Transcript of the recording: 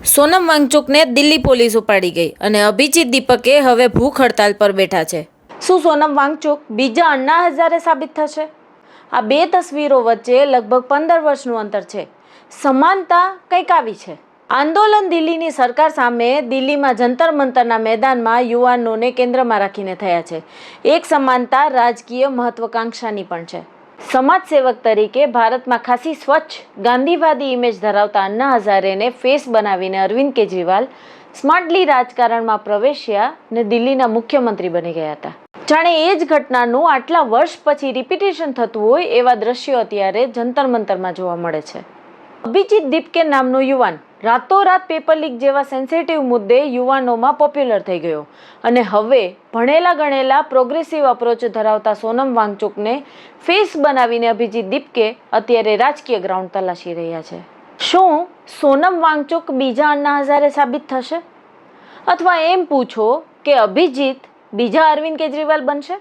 Sonam વાંગચુકને Delhi police ઉપાડી ગઈ અને અભિજીત દીપકે હવે ભૂખ હડતાલ પર બેઠા છે। શું સોનમ વાંગચુક બીજા અન્ના હઝારે સાબિત થશે? આ બે તસવીરો વચ્ચે લગભગ 15 વર્ષનું અંતર છે। સમાનતા કંઈક આવી છે। આંદોલન દિલ્હીની સરકાર સામે દિલ્હીમાં જંતર મંતરના મેદાનમાં યુવાનોને કેન્દ્રમાં રાખીને થયા છે। એક સમાનતા રાજકીય મહત્વાકાંક્ષાની પણ છે। સમાજસેવક તરીકે ભારતમાં ખાસી સ્વચ્છ ગાંધીવાદી ઇમેજ ધરાવતા અન્ના હઝારેને ફેસ બનાવીને અરવિંદ કેજરીવાલ સ્માર્ટલી રાજકારણમાં પ્રવેશ્યા ને દિલ્હીના મુખ્યમંત્રી બની ગયા હતા। જાણે એ જ ઘટનાનું આટલા વર્ષ પછી રિપીટેશન થતું હોય એવા દ્રશ્યો અત્યારે જંતર મંતરમાં જોવા મળે છે। અભિજીત દીપકે નામનો યુવાન રાતોરાત પેપર લીક જેવા સેન્સિટિવ મુદ્દે યુવાનોમાં પોપ્યુલર થઈ ગયો અને હવે ભણેલા ગણેલા પ્રોગ્રેસિવ અપ્રોચ ધરાવતા સોનમ વાંગચુકને ફેસ બનાવીને અભિજીત દીપકે અત્યારે રાજકીય ગ્રાઉન્ડ તલાશી રહ્યા છે। શું સોનમ વાંગચુક બીજા અન્ના હઝારે સાબિત થશે? અથવા એમ પૂછો કે અભિજીત બીજા અરવિંદ કેજરીવાલ બનશે?